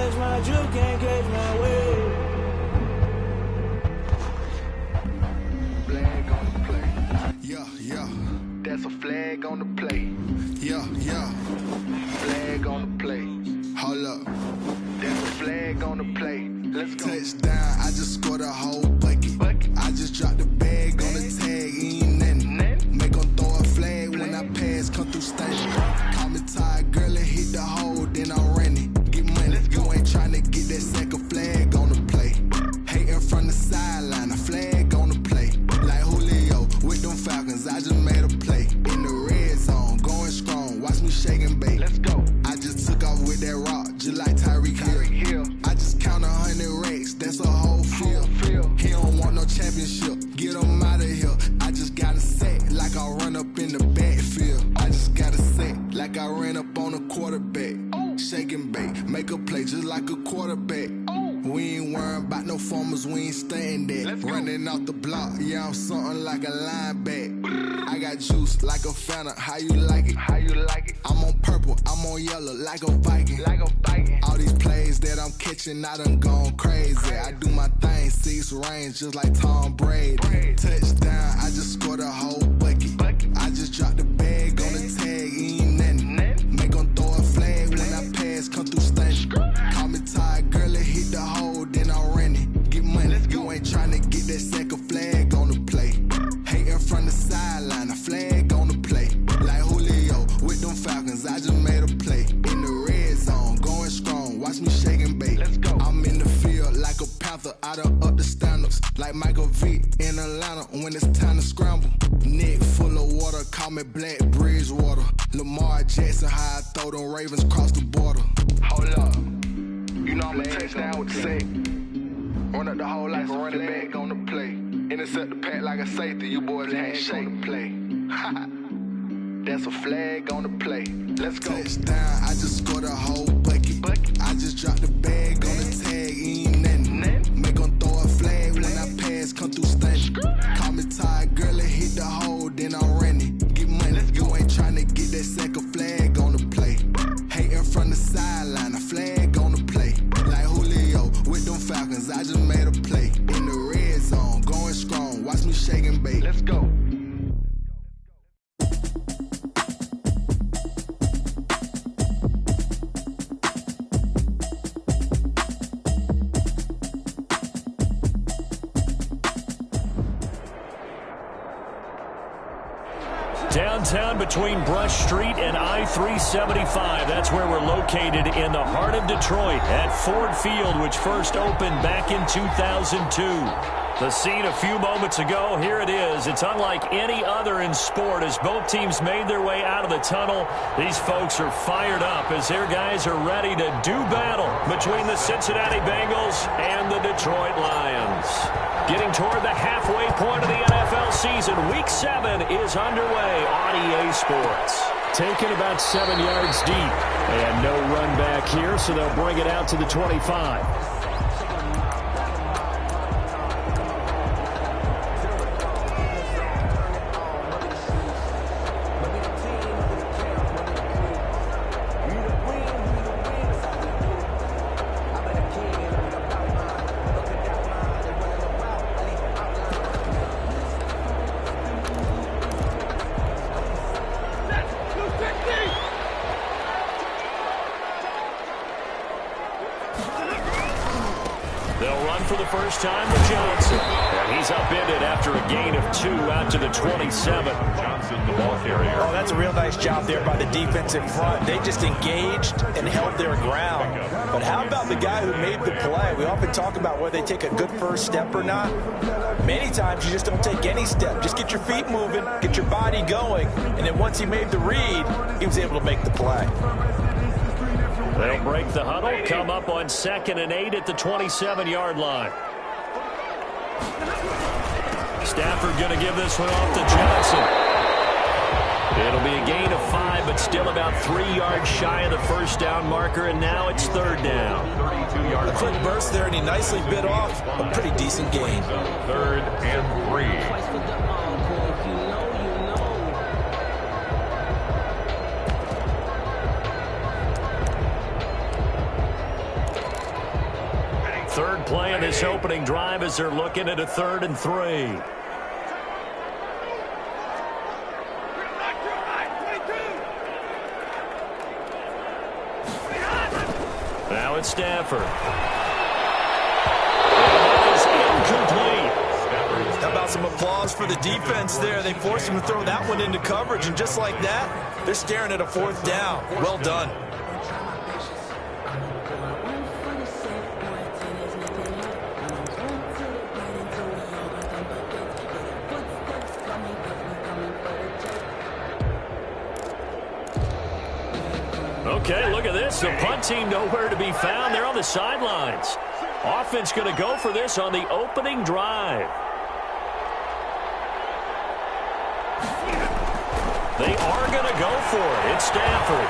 catch my drift, can't catch my wave. Flag on the play. Yeah, yeah. That's a flag on the play. Yeah, yeah. Flag on the play. Hold up. That's a flag on the play. Let's go. Touchdown, I just scored a whole bucket. I just dropped the bag on the tag, ain't nothing. Make 'em throw a flag when I pass, come through station. Call me tired, girl, and hit the hole, then I'm running. Get money, you ain't tryna get that second flag on the play. Hating from the sideline, a flag on the play. Like Julio with them Falcons, I just made a play. In the red zone, going strong, watch me shake and bake. Let's go. I just took off with that rock, just like Tyreek Hill. I just count 100 racks, that's a whole field. He don't want no championship, get him out of here. I just got a set, like I run up in the backfield. I just got a set, like I ran up on a quarterback. Shake and bake, make a play just like a quarterback. We ain't worrying about no formers, we ain't staying there. Running off the block, yeah, I'm something like a linebacker. I got juice like a Fanta, how you like it? How you like it? I'm on purple, I'm on yellow, like a Viking. Like a Viking. All these plays that I'm catching, I done gone crazy. I do my thing, 6 range, just like Tom Brady. Touchdown, I just scored a whole bucket. I just dropped the bag on the tag, ain't nothing. Make 'em throw a flag when I pass, come through station. Call me tired, girl, and hit the hole, then I'm running. Get money, you ain't tryna get that second flag on the play. Hating from the sideline, a flag on the play. Like Julio with them Falcons, I just made a play. In the red zone, going strong, watch me shake and bake. Let's go. I'm in the field like a panther, I done up the standards. Like Michael Vick in Atlanta when it's time to scramble. Neck full of water, call me Black Bridgewater. Lamar Jackson, how I throw them Ravens across the border. Hold up. You know I'm a touchdown with the sack. Run up the whole like a running back on the play. Intercept the pack like a safety, you boys ain't shake the play. That's a flag on the play. Let's go. Touchdown, I just scored a whole bucket. I just dropped the bag on the tag, ain't nothing. Make 'em throw a flag when I pass, come through station. Call me tired, girl, and hit the hole, then I'm running. Get money, you ain't tryna get that second flag on the play. Hating from the sideline, a flag on the play. Like Julio with them Falcons, I just made a play. In the red zone, going strong, watch me shake and bake. Let's go. Downtown between Brush Street and I-375. That's where we're located in the heart of Detroit at Ford Field, which first opened back in 2002. The scene a few moments ago, here it is. It's unlike any other in sport as both teams made their way out of the tunnel. These folks are fired up as their guys are ready to do battle between the Cincinnati Bengals and the Detroit Lions. Getting toward the halfway point of the NFL season, Week 7 is underway on EA Sports. Taken about 7 yards deep. And no run back here, so they'll bring it out to the 25. They'll run for the first time to Johnson. And he's upended after a gain of 2 out to the 27. Johnson, the ball carrier. Oh, that's a real nice job there by the defense in front. They just engaged and held their ground. But how about the guy who made the play? We often talk about whether they take a good first step or not. Many times you just don't take any step. Just get your feet moving, get your body going. And then once he made the read, he was able to make the play. They'll break the huddle, come up on 2nd and 8 at the 27-yard line. Stafford going to give this one off to Johnson. It'll be a gain of 5, but still about 3 yards shy of the first down marker, and now it's 3rd down. A quick burst there, and he nicely bit off a pretty decent gain. 3rd and 3. Third play in this opening drive as they're looking at a 3rd and 3. Now it's Stafford. It is incomplete. How about some applause for the defense there? They forced him to throw that one into coverage, and just like that, they're staring at a 4th down. Well done. Okay, look at this. The punt team nowhere to be found. They're on the sidelines. Offense going to go for this on the opening drive. They are going to go for it. It's Stafford.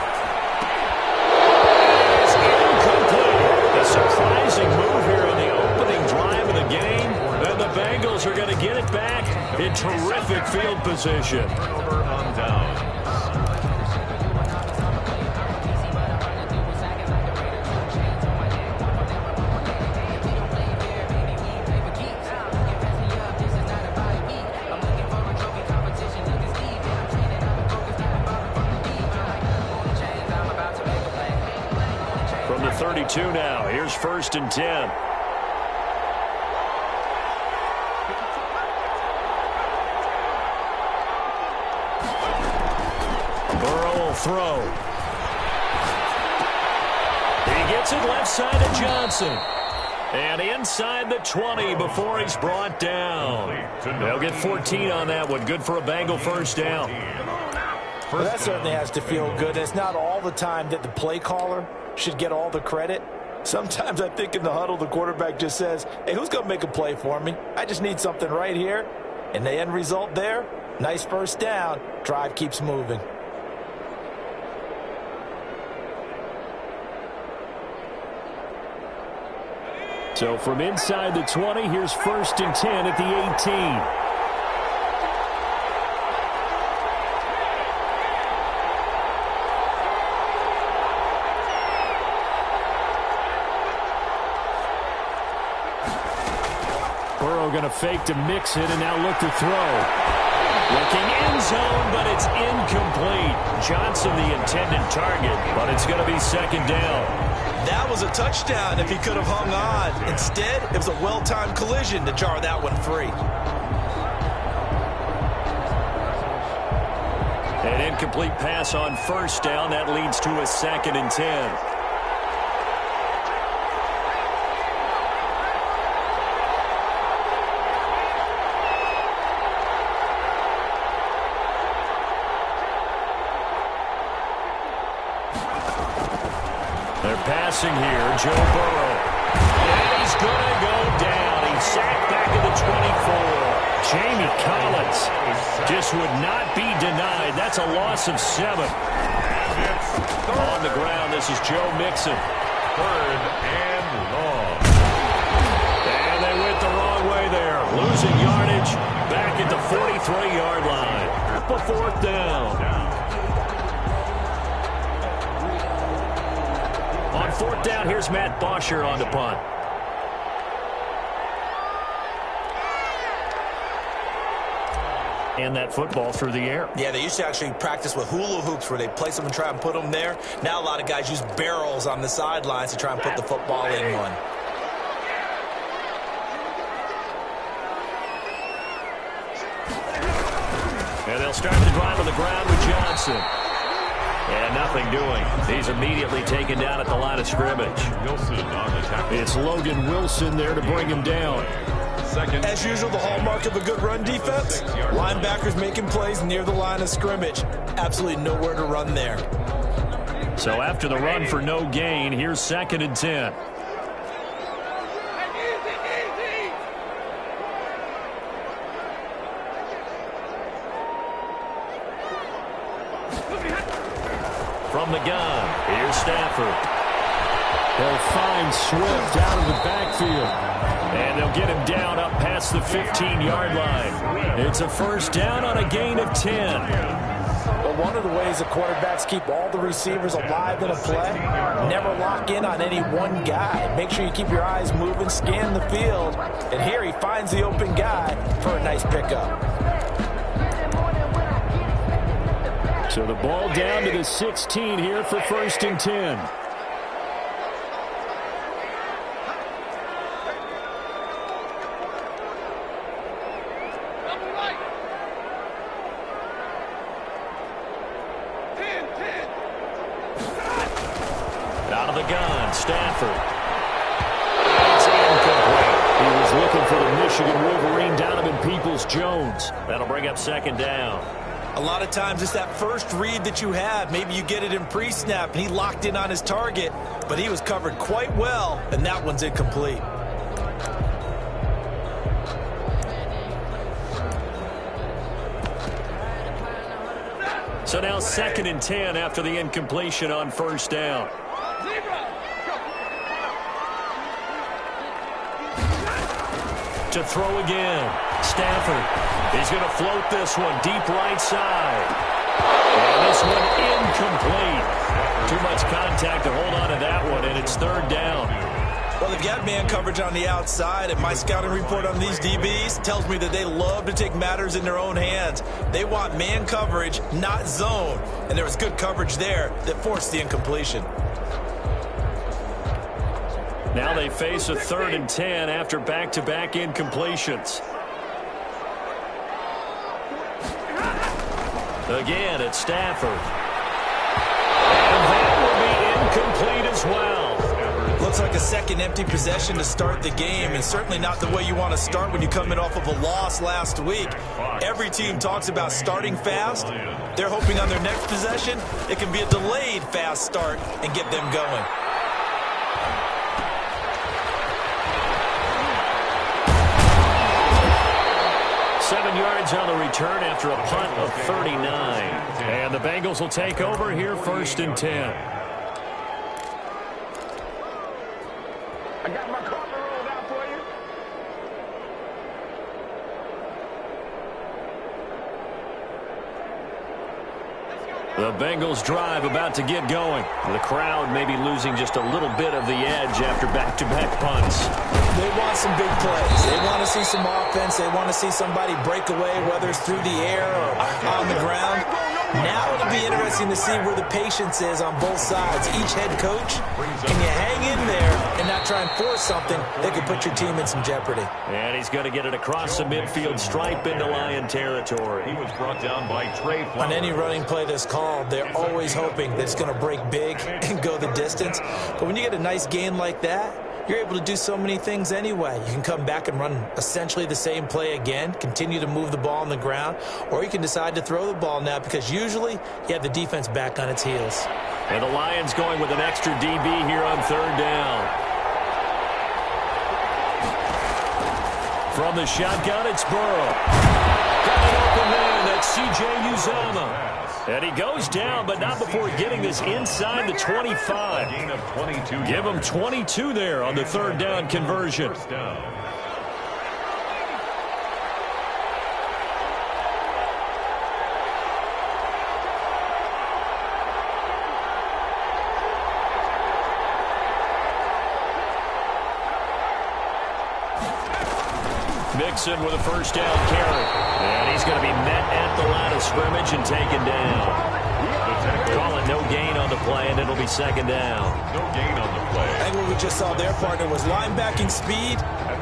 It's incomplete. A surprising move here on the opening drive of the game. And the Bengals are going to get it back in terrific field position. Turnover on down. From the 32 now, here's 1st and 10. Burrow will throw. He gets it left side to Johnson. And inside the 20 before he's brought down. They'll get 14 on that one. Good for a Bengal 1st down. Well, that certainly has to feel good. It's not all the time that the play caller should get all the credit. Sometimes I think in the huddle, the quarterback just says, hey, who's going to make a play for me? I just need something right here. And the end result there, nice 1st down. Drive keeps moving. So from inside the 20, here's 1st and 10 at the 18. Going to fake to mix it and now look to throw. Looking end zone, but it's incomplete. Johnson the intended target, but it's going to be 2nd down. That was a touchdown if he could have hung on. Instead, it was a well-timed collision to jar that one free. An incomplete pass on 1st down. That leads to a 2nd and 10. Passing here, Joe Burrow. And he's going to go down. He's sacked back at the 24. Jamie Collins just would not be denied. That's a loss of 7. On the ground, this is Joe Mixon. 3rd and long. And they went the wrong way there. Losing yardage back at the 43-yard line. Up a 4th down. On 4th down, here's Matt Bosher on the punt. And that football through the air. Yeah, they used to actually practice with hula hoops where they place them and try and put them there. Now a lot of guys use barrels on the sidelines to try and put the football in one. And they'll start the drive on the ground with Johnson. And nothing doing. He's immediately taken down at the line of scrimmage. Wilson on the tackle. It's Logan Wilson there to bring him down. As usual, the hallmark of a good run defense, linebackers making plays near the line of scrimmage. Absolutely nowhere to run there. So after the run for no gain, here's 2nd and 10. From the gun, here's Stafford. They'll find Swift out of the backfield. And they'll get him down up past the 15-yard line. It's a 1st down on a gain of 10. Well, one of the ways the quarterbacks keep all the receivers alive in a play, never lock in on any one guy. Make sure you keep your eyes moving, scan the field. And here he finds the open guy for a nice pickup. So the ball down to the 16 here for 1st and 10. Out of the gun, Stafford. It's incomplete. He was looking for the Michigan Wolverine, Donovan Peoples-Jones. That'll bring up 2nd down. A lot of times it's that first read that you have. Maybe you get it in pre-snap, and he locked in on his target, but he was covered quite well, and that one's incomplete. So now 2nd and 10 after the incompletion on 1st down. To throw again. Stafford. He's going to float this one deep right side. And this one incomplete. Too much contact to hold on to that one, and it's 3rd down. Well, they've got man coverage on the outside, and my scouting report on these DBs tells me that they love to take matters in their own hands. They want man coverage, not zone. And there was good coverage there that forced the incompletion. Now they face a 3rd and 10 after back-to-back incompletions. Again, it's Stafford. And that will be incomplete as well. Looks like a second empty possession to start the game, and certainly not the way you want to start when you come in off of a loss last week. Every team talks about starting fast. They're hoping on their next possession it can be a delayed fast start and get them going. Seven yards on the return after a punt of 39. And the Bengals will take over here 1st and 10. I got my carpet rolled out for you. The Bengals drive about to get going. The crowd may be losing just a little bit of the edge after back-to-back punts. They want some big plays. They want to see some offense. They want to see somebody break away, whether it's through the air or on the ground. Now it'll be interesting to see where the patience is on both sides. Each head coach, can you hang in there and not try and force something that could put your team in some jeopardy? And he's going to get it across the midfield stripe into Lion territory. He was brought down by Trey Flowers. On any running play that's called, they're always hoping that it's going to break big and go the distance. But when you get a nice gain like that, you're able to do so many things anyway. You can come back and run essentially the same play again, continue to move the ball on the ground, or you can decide to throw the ball now because usually you have the defense back on its heels. And the Lions going with an extra DB here on 3rd down. From the shotgun, it's Burrow. Got it open man, that's C.J. Uzomah. And he goes down, but not before getting this inside the 25. Gain of 22. Give him 22 there on the 3rd down conversion. First down. Mixon with a 1st down carry. And he's going to be met at the line of scrimmage and taken down. Call it no gain on the play, and it'll be 2nd down. No gain on the play. I think what we just saw their partner was linebacking speed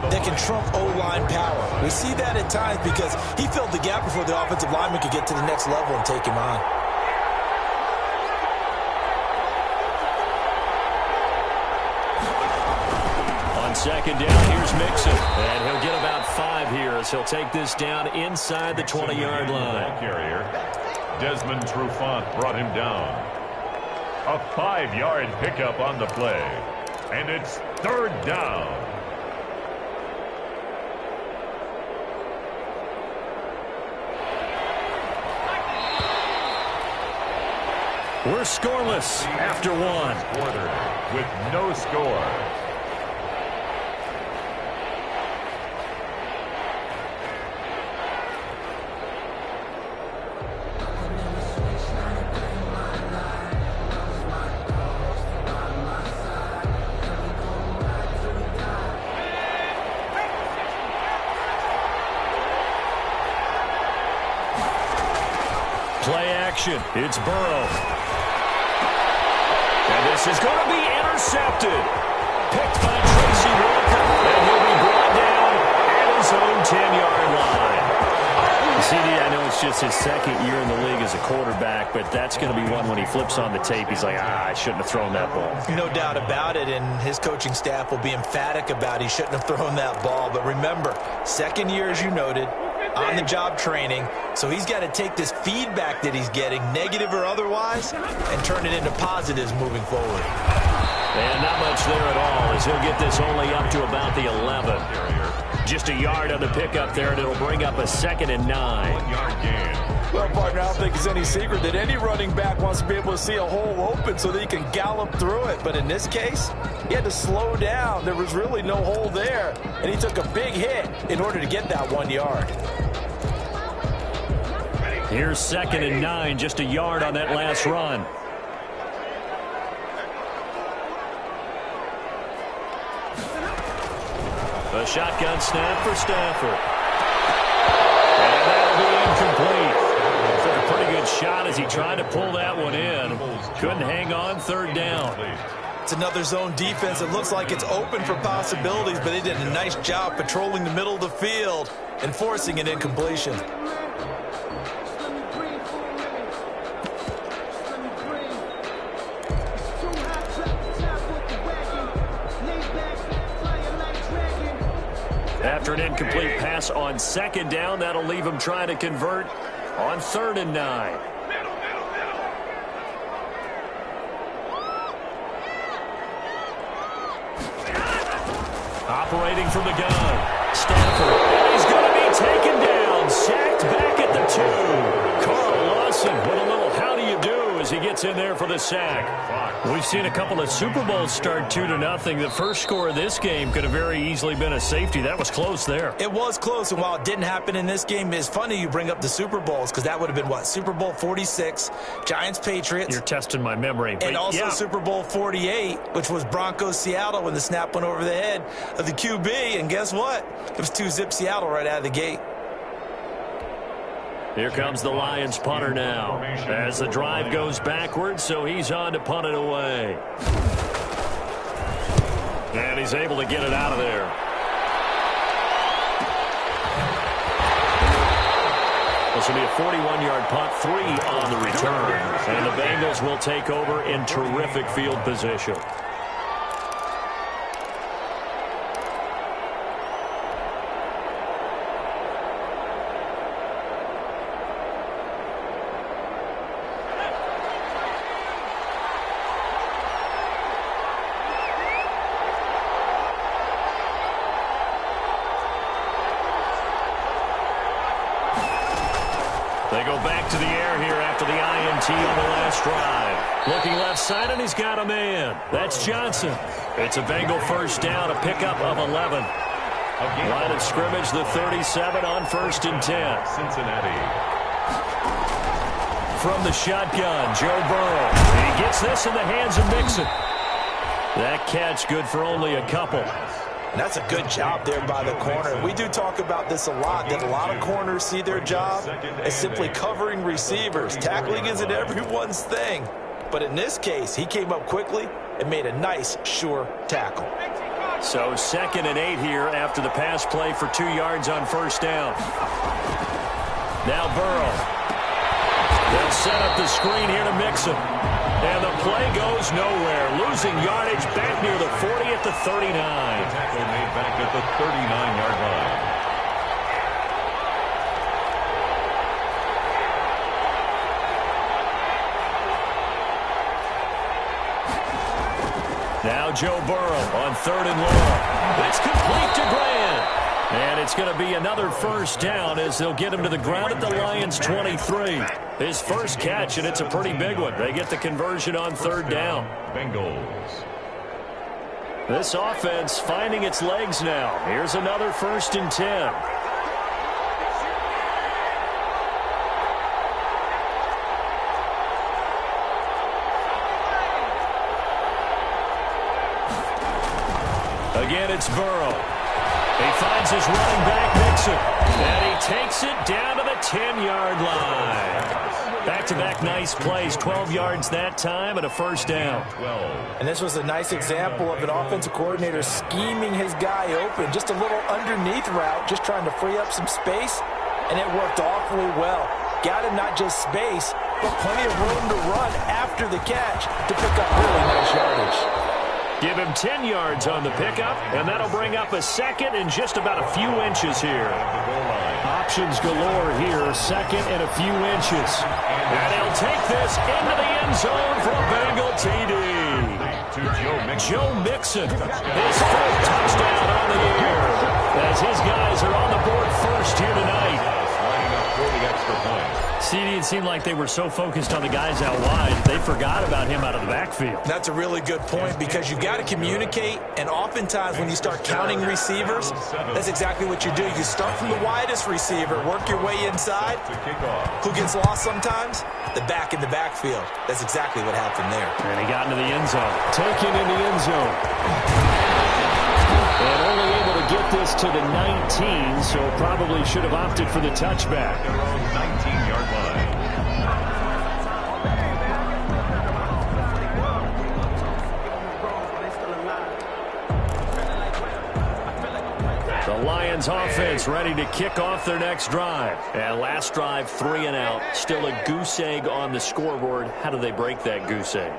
that can trump O-line power. We see that at times because he filled the gap before the offensive lineman could get to the next level and take him on. On 2nd down, here's Mixon. And he'll get about 5 here as he'll take this down inside the 20-yard line. Ball carrier. Desmond Trufant brought him down. A 5-yard pickup on the play. And it's 3rd down. We're scoreless after 1. Quarter with no score. motion. It's Burrow. And this is going to be intercepted. Picked by Tracy Walker. And he'll be brought down at his own 10-yard line. CD, I know it's just his second year in the league as a quarterback, but that's going to be one when he flips on the tape. He's like, I shouldn't have thrown that ball. No doubt about it, and his coaching staff will be emphatic about he shouldn't have thrown that ball. But remember, second year, as you noted, on-the-job training, so he's got to take this feedback that he's getting, negative or otherwise, and turn it into positives moving forward. And not much there at all, as he'll get this only up to about the 11. Just a yard on the pickup there, and it'll bring up a 2nd and 9. 1 yard gain. Well, partner, I don't think it's any secret that any running back wants to be able to see a hole open so that he can gallop through it. But in this case, he had to slow down. There was really no hole there, and he took a big hit in order to get that 1 yard. Here's 2nd and 9, just a yard on that last run. A shotgun snap for Stafford. And that'll be incomplete. Took a pretty good shot as he tried to pull that one in. Couldn't hang on, 3rd down. It's another zone defense. It looks like it's open for possibilities, but they did a nice job patrolling the middle of the field and forcing an incompletion. After an incomplete pass on 2nd down, that'll leave him trying to convert on 3rd and 9. Operating from the gun. Stafford. He's going to be taken down. Sacked back at the 2. Carl Lawson with a little how do you do as he gets in there for the sack. We've seen a couple of Super Bowls start 2-0. The first score of this game could have very easily been a safety. That was close there. It was close, and while it didn't happen in this game, it's funny you bring up the Super Bowls because that would have been, what, Super Bowl 46, Giants-Patriots. You're testing my memory. And also Super Bowl 48, which was Broncos-Seattle when the snap went over the head of the QB. And guess what? It was 2-zip Seattle right out of the gate. Here comes the Lions punter now as the drive goes backwards, so he's on to punt it away. And he's able to get it out of there. This will be a 41-yard punt, 3 on the return. And the Bengals will take over in terrific field position. They go back to the air here after the INT on the last drive. Looking left side, and he's got a man. That's Johnson. It's a Bengal 1st down, a pickup of 11. Line of scrimmage, the 37 on 1st and 10. Cincinnati. From the shotgun, Joe Burrow. He gets this in the hands of Mixon. That catch good for only a couple. And that's a good job there by the corner. We do talk about this a lot, that a lot of corners see their job as simply covering receivers. Tackling isn't everyone's thing. But in this case, he came up quickly and made a nice, sure tackle. So 2nd and 8 here after the pass play for 2 yards on 1st down. Now Burrow. They'll set up the screen here to Mixon. And the play goes nowhere. Losing yardage back near the 40 at the 39. Tackle made back at the 39-yard line. Now Joe Burrow on 3rd and long. That's complete to Grant. And it's going to be another 1st down as they'll get him to the ground at the Lions 23. His first catch, and it's a pretty big one. They get the conversion on 3rd down. Bengals. This offense finding its legs now. Here's another 1st and 10. Again, it's Burrow. He finds his running back, Mixon. And he takes it down to the 10-yard line. Back-to-back nice plays, 12 yards that time and a first down. And this was a nice example of an offensive coordinator scheming his guy open. Just a little underneath route, just trying to free up some space, and it worked awfully well. Got him not just space, but plenty of room to run after the catch to pick up really nice yardage. Give him 10 yards on the pickup, and that'll bring up a second and just about a few inches here. Options galore here, second and a few inches. And he'll take this into the end zone for a Bengal TD. Joe Mixon, his fourth touchdown on the year, as his guys are on the board first here tonight. CD, it seemed like they were so focused on the guys out wide, they forgot about him out of the backfield. That's a really good point because you've got to communicate, and oftentimes when you start counting receivers, that's exactly what you do. You start from the widest receiver, work your way inside. Who gets lost sometimes? The back in the backfield. That's exactly what happened there. And he got into the end zone. Taken in the end zone. And only able to get this to the 19, so probably should have opted for the touchback. 19-yard line. The Lions offense ready to kick off their next drive. And last drive, 3 and out. Still a goose egg on the scoreboard. How do they break that goose egg?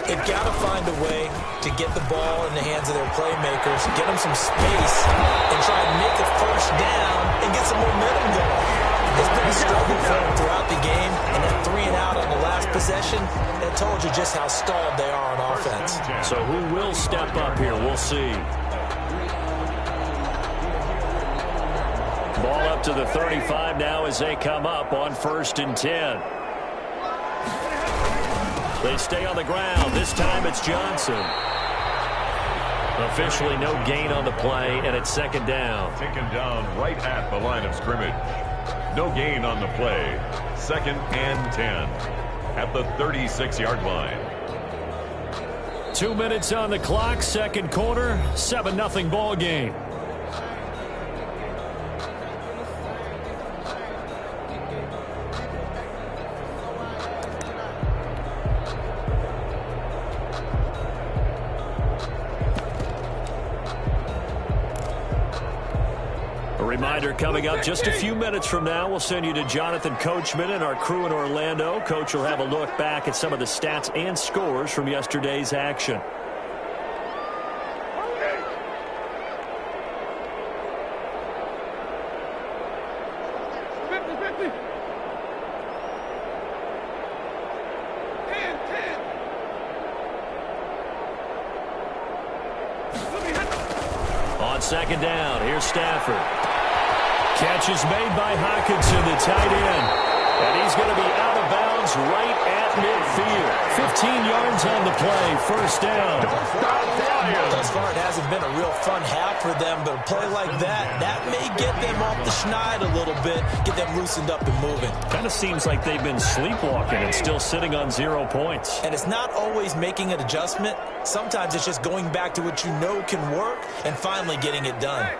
They've got to find a way to get the ball in the hands of their playmakers, get them some space, and try and make a first down and get some momentum going. It's been a struggle for them throughout the game, and that 3 and out on the last possession, that told you just how stalled they are on offense. So who will step up here? We'll see. Ball up to the 35 now as they come up on 1st and 10. They stay on the ground. This time it's Johnson. Officially no gain on the play, and it's 2nd down. Taken down right at the line of scrimmage. No gain on the play. 2nd and 10 at the 36-yard line. 2 minutes on the clock, 2nd quarter, 7-0 ball game. Reminder coming up just a few minutes from now. We'll send you to Jonathan Coachman and our crew in Orlando. Coach will have a look back at some of the stats and scores from yesterday's action. On 2nd down, here's Stafford. Catch is made by Hockenson, the tight end. And he's going to be out of bounds right at midfield. 15 yards on the play, 1st down. Thus far, it hasn't been a real fun half for them, but a play like that may get them off the schneid a little bit, get them loosened up and moving. Kind of seems like they've been sleepwalking and still sitting on 0 points. And it's not always making an adjustment. Sometimes it's just going back to what you know can work and finally getting it done.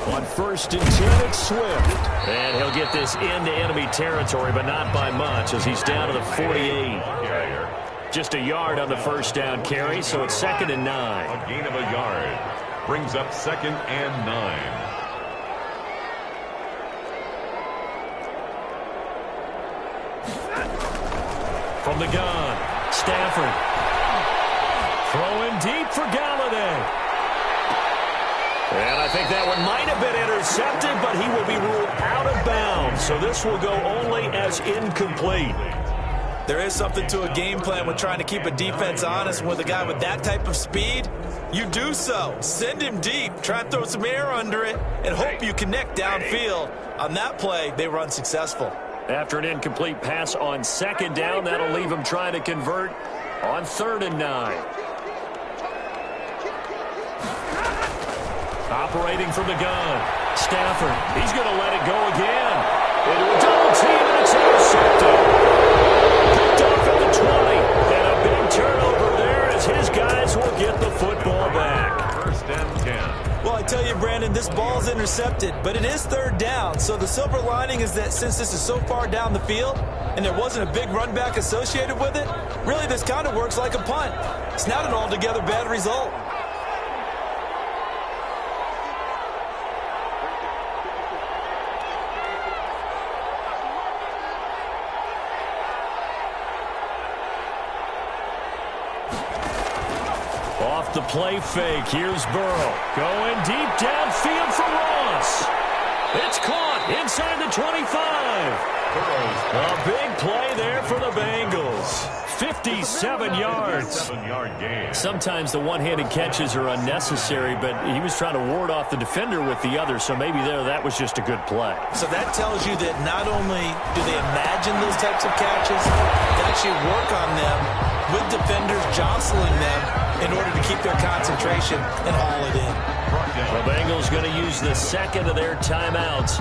On 1st and 10, it's Swift. And he'll get this into enemy territory, but not by much as he's down to the 48. Just a yard on the 1st down carry, so it's 2nd and 9. A gain of a yard brings up 2nd and 9. From the gun, Stafford. Throwing deep for Galladay. And I think that one might have been intercepted, but he will be ruled out of bounds. So this will go only as incomplete. There is something to a game plan with trying to keep a defense honest. With a guy with that type of speed, you do so. Send him deep. Try and throw some air under it and hope you connect downfield. On that play, they were unsuccessful. After an incomplete pass on 2nd down, that'll leave him trying to convert on 3rd and 9. Operating from the gun. Stafford, he's going to let it go again. Into a double team, and it's intercepted. Picked off at the 20. And a big turnover there as his guys will get the football back. this ball's intercepted, but it is third down. So the silver lining is that since this is so far down the field and there wasn't a big run back associated with it, really this kind of works like a punt. It's not an altogether bad result. Off the play fake, here's Burrow. Going deep downfield for Ross. It's caught inside the 25. A big play there for the Bengals. 57 yards. 7-yard gain. Sometimes the one-handed catches are unnecessary, but he was trying to ward off the defender with the other, so maybe that was just a good play. So that tells you that not only do they imagine those types of catches, they actually work on them with defenders jostling them in order to keep their concentration and haul it in. The Bengals going to use the second of their timeouts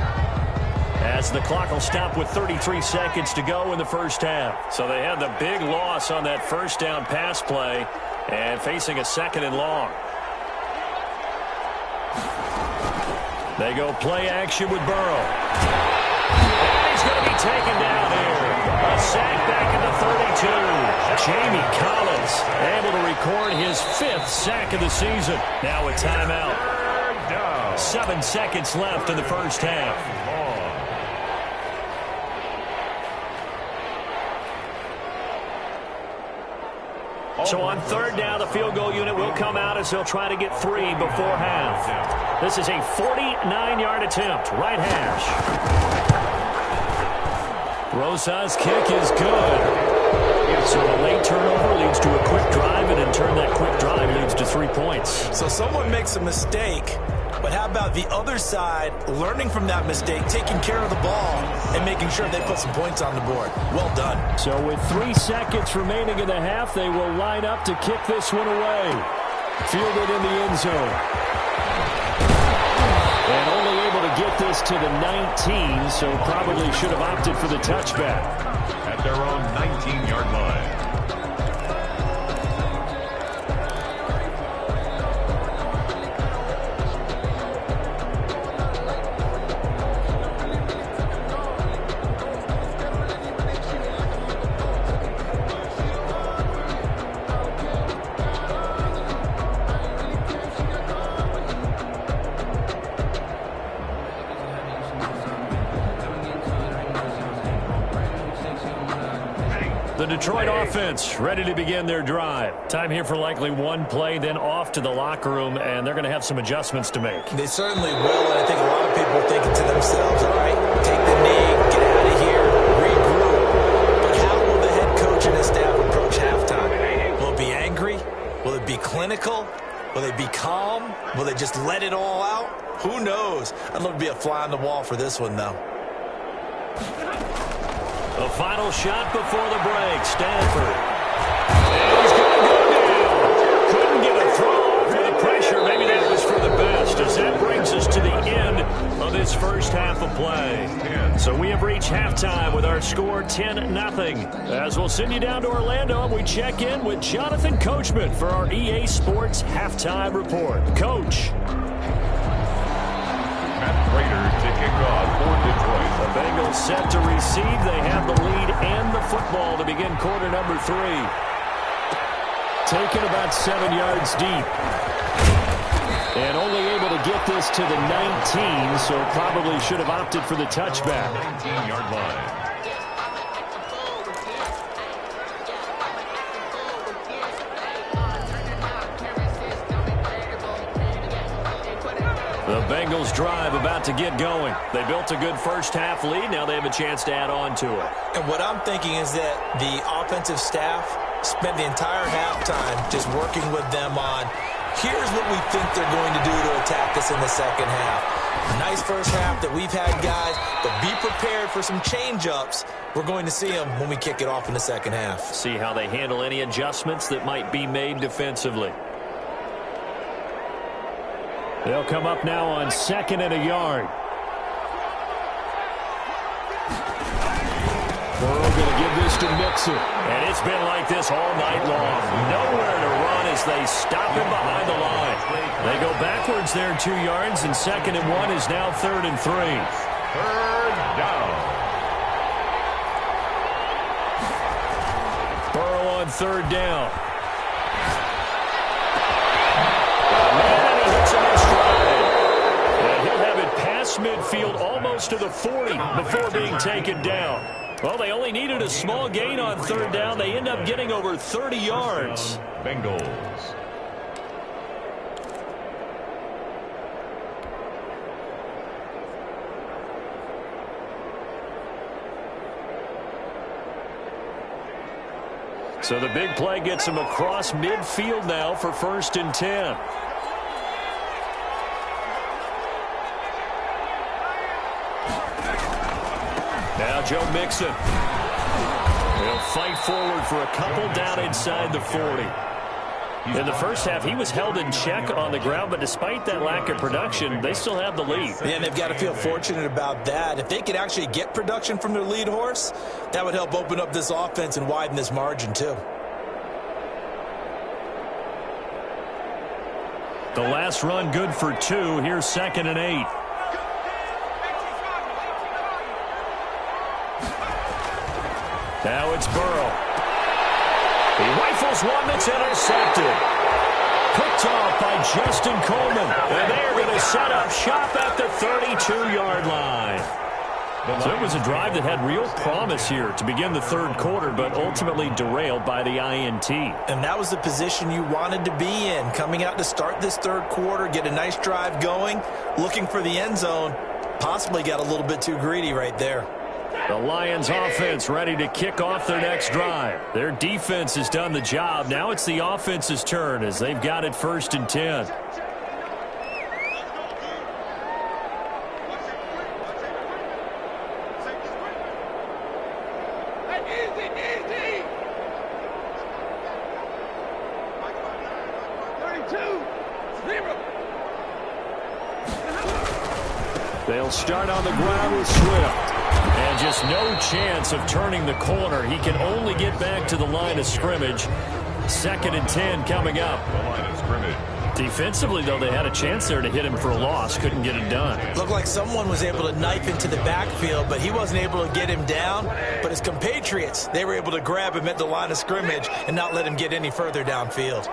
as the clock will stop with 33 seconds to go in the first half. So they had the big loss on that first down pass play and facing a second and long. They go play action with Burrow. And he's going to be taken down here. A sack back at the 32. Jamie Collins able to record his 5th sack of the season. Now a timeout. 7 seconds left in the first half. So on third down, the field goal unit will come out as they'll try to get 3 before half. This is a 49-yard attempt, right hash. Rosa's kick is good. So a late turnover leads to a quick drive, and in turn that quick drive leads to 3 points. So someone makes a mistake, but how about the other side learning from that mistake, taking care of the ball, and making sure they put some points on the board? Well done. So with 3 seconds remaining in the half, they will line up to kick this one away. Fielded in the end zone. And only able to get this to the 19, so probably should have opted for the touchback. At their own 19-yard line. The Detroit offense ready to begin their drive. Time here for likely one play, then off to the locker room, and they're going to have some adjustments to make. They certainly will, and I think a lot of people are thinking to themselves, all right, take the knee, get out of here, regroup. But how will the head coach and his staff approach halftime? Will it be angry? Will it be clinical? Will they be calm? Will they just let it all out? Who knows? I'd love to be a fly on the wall for this one, though. The final shot before the break, Stanford. And he's going to go down. Couldn't get a throw for the pressure. Maybe that was for the best, as that brings us to the end of this first half of play. So we have reached halftime with our score 10-0. As we'll send you down to Orlando, and we check in with Jonathan Coachman for our EA Sports Halftime Report. Coach. To kick off for Detroit. The Bengals set to receive. They have the lead and the football to begin quarter number 3. Taken about 7 yards deep. And only able to get this to the 19, so probably should have opted for the touchback. 19-yard line. The Bengals drive about to get going. They built a good first half lead. Now they have a chance to add on to it. And what I'm thinking is that the offensive staff spent the entire halftime just working with them on, here's what we think they're going to do to attack us in the second half. Nice first half that we've had, guys, but be prepared for some change-ups. We're going to see them when we kick it off in the second half. See how they handle any adjustments that might be made defensively. They'll come up now on 2nd and a yard. Burrow going to give this to Mixon. And it's been like this all night long. Nowhere to run as they stop him behind the line. They go backwards there 2 yards, and 2nd and 1 is now 3rd and 3. 3rd down. Burrow on 3rd down. And he hits him in stride. And he'll have it past midfield almost to the 40 before being taken down. Well, they only needed a small gain on 3rd down. They end up getting over 30 yards. Bengals. So the big play gets him across midfield now for 1st and 10. Now Joe Mixon. He'll fight forward for a couple down inside the 40. In the first half, he was held in check on the ground, but despite that lack of production, they still have the lead. Yeah, and they've got to feel fortunate about that. If they could actually get production from their lead horse, that would help open up this offense and widen this margin too. The last run good for 2. Here's 2nd and 8. Now it's Burrow. He rifles one that's intercepted. Picked off by Justin Coleman. And they're going to set up shop at the 32-yard line. So it was a drive that had real promise here to begin the 3rd quarter, but ultimately derailed by the INT. And that was the position you wanted to be in. Coming out to start this 3rd quarter, get a nice drive going, looking for the end zone. Possibly got a little bit too greedy right there. The Lions offense ready to kick off their next drive. Their defense has done the job. Now it's the offense's turn as they've got it 1st and 10. They'll start on the ground with Swift. And just no chance of turning the corner. He can only get back to the line of scrimmage. 2nd and 10 coming up. The line of scrimmage. Defensively, though, they had a chance there to hit him for a loss. Couldn't get it done. Looked like someone was able to knife into the backfield, but he wasn't able to get him down. But his compatriots, they were able to grab him at the line of scrimmage and not let him get any further downfield.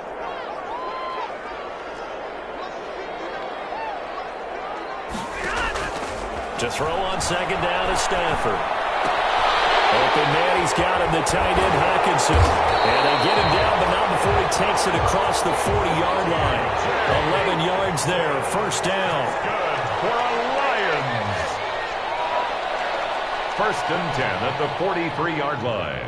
To throw on 2nd down is Stafford. Open man, he's got him, the tight end, Hockenson. And they get him down, but not before he takes it across the 40-yard line. 11 yards there, 1st down. Good for a Lions. 1st and 10 at the 43-yard line.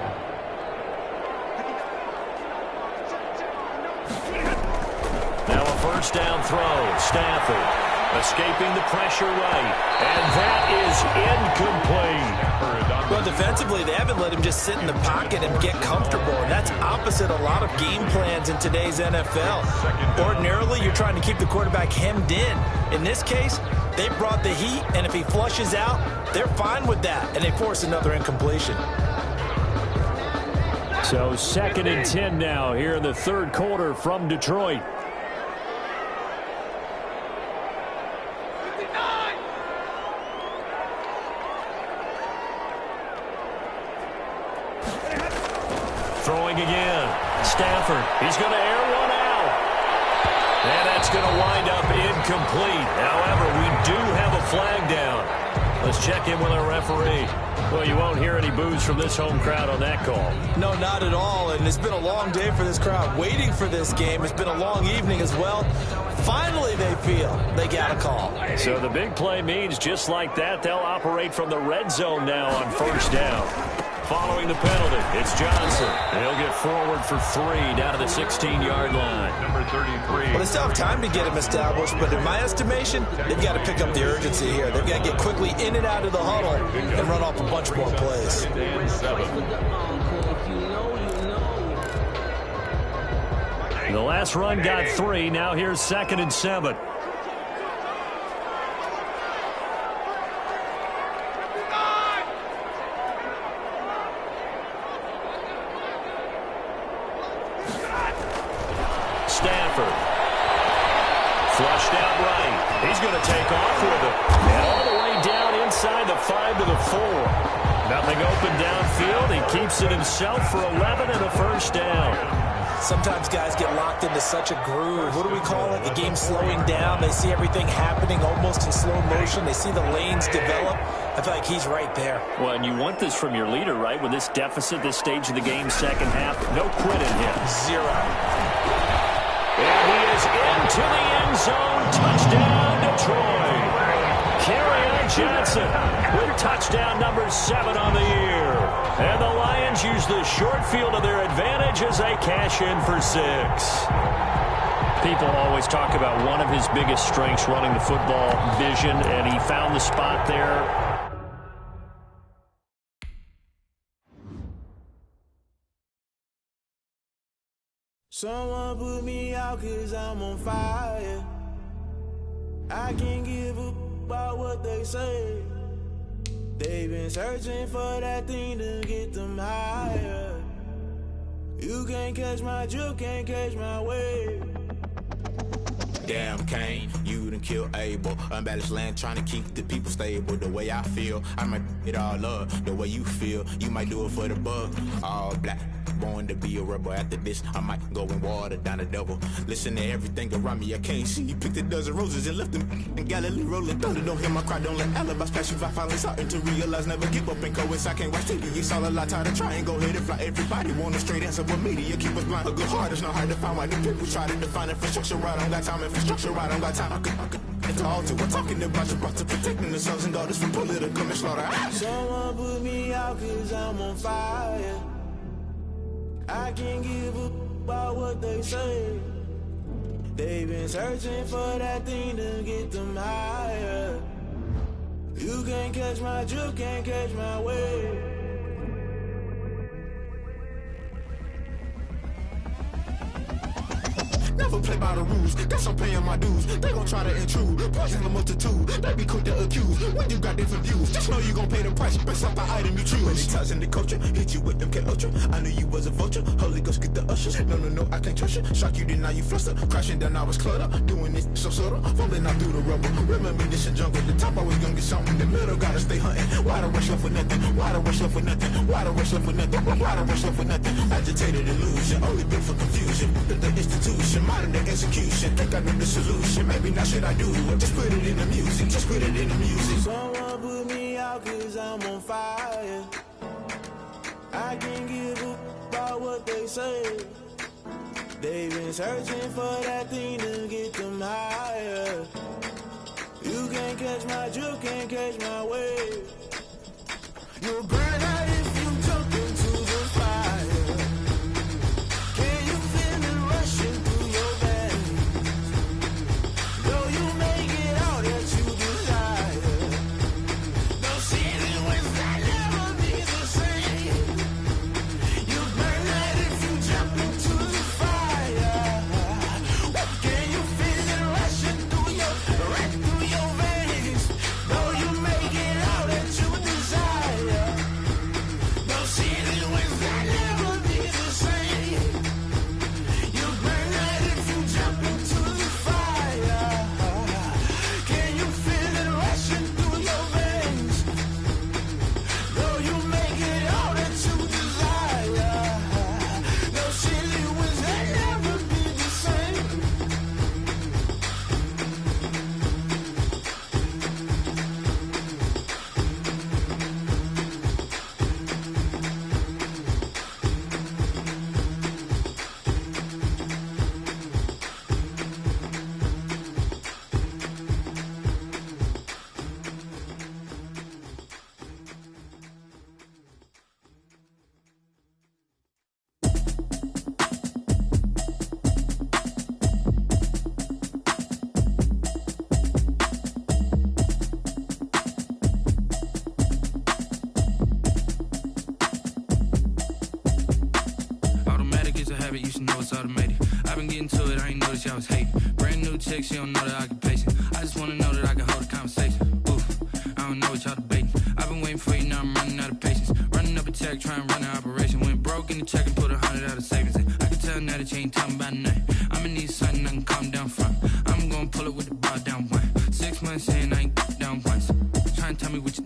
Now a 1st down throw, Stafford. Escaping the pressure right. And that is incomplete. Well, defensively, they haven't let him just sit in the pocket and get comfortable. And that's opposite a lot of game plans in today's NFL. Ordinarily, you're trying to keep the quarterback hemmed in. In this case, they brought the heat, and if he flushes out, they're fine with that. And they force another incompletion. So 2nd and 10 now here in the 3rd quarter from Detroit. Throwing again. Stafford. He's going to air one out. And that's going to wind up incomplete. However, we do have a flag down. Let's check in with our referee. Well, you won't hear any boos from this home crowd on that call. No, not at all. And it's been a long day for this crowd waiting for this game. It's been a long evening as well. Finally, they feel they got a call. So the big play means just like that, they'll operate from the red zone now on 1st down. Following the penalty, it's Johnson. He'll get forward for 3 down to the 16-yard line. Number 33. Well, they still have time to get him established, but in my estimation, they've got to pick up the urgency here. They've got to get quickly in and out of the huddle and run off a bunch more plays. And 7. The last run got 3. Now here's 2nd and 7. 5 to the 4. Nothing open downfield. He keeps it himself for 11 and a first down. Sometimes guys get locked into such a groove. What do we call it? The game slowing down. They see everything happening almost in slow motion. They see the lanes develop. I feel like he's right there. Well, and you want this from your leader, right? With this deficit, this stage of the game, second half, no quit in him. 0. And he is into the end zone. Touchdown, Detroit. Kerryon Johnson with touchdown number 7 on the year. And the Lions use the short field to their advantage as they cash in for 6. People always talk about one of his biggest strengths, running the football, vision, and he found the spot there. Someone put me out 'cause I'm on fire. I can't give up about what they say. They've been searching for that thing to get them higher. You can't catch my drift, can't catch my wave. Damn, Kane, you done killed Abel. Unbalanced land, trying to keep the people stable. The way I feel, I might it all up. The way you feel, you might do it for the bug. All black, born to be a rebel. After this, I might go and water down the devil. Listen to everything around me, I can't see. Picked a dozen roses and left them in Galilee rolling thunder. Don't hear my cry, don't let alibis pass you. I finally starting to realize, never give up and coincide. I can't watch TV, it's all a lot. Tired of trying, go ahead and fly. Everybody want a straight answer, but media keep us blind. A good heart is not hard to find. Why the people try to define infrastructure right? I don't got time, infrastructure right? I don't got time. I could into all to. We're talking about you, brought to protecting the sons and daughters from political and slaughter. Someone put me out 'cause I'm on fire. I can't give up about what they say. They've been searching for that thing to get them higher. You can't catch my drift, can't catch my wave. Never play by the rules, guess I'm paying my dues. They gon' try to intrude, poison the multitude. They be quick to accuse, when you got different views. Just know you gon' pay the price, based off the item you choose. Many times in the culture, hit you with them K-Ultra. I knew you was a vulture, Holy Ghost get the ushers. No, I can't trust you. Shock you, then now you fluster. Crashing down, I was cluttered. Doing this so subtle, falling out through the rubble. Remember this a jungle, the top always gonna get something. The middle gotta stay hunting. Why the rush left for nothing? Why the rush left for nothing? Why the rush left for nothing? Why the rush left for nothing? Agitated illusion, only built for confusion. The institution, modern day execution. Think I know the solution, maybe not should I do it. Just put it in the music, just put it in the music. Someone put me out 'cause I'm on fire. I can't give up about what they say. They've been searching for that thing to get them higher. You can't catch my drift, can't catch my wave. You'll burn out if you jump into the fire. Can you feel it rushing through your veins? Though you make it all that you desire. Those city winds that never be the same. You burn out if you jump into the fire. Can you feel it rushing through your veins? Though you make it all that you desire. Those city winds that never be the same. You burn out if you jump into the fire. Can you feel it rushing through your veins? Though you make it all that you desire. Those city winds that never be the same. Automatic is a habit, you should know it's automated. I've been getting to it, I ain't noticed y'all was hating. Brand new chick, she don't know that I can pace it. I just wanna know that I can hold a conversation. Oof, I don't know what y'all debating. I've been waiting for you, now I'm running out of patience. Running up a check, trying to run an operation. Went broke in the check and put 100 out of savings in. I can tell now that you ain't talking about nothing. I'ma need something I can calm down from. I'm gonna pull it with the bar down one. 6 months in, I ain't down once. Try and tell me what you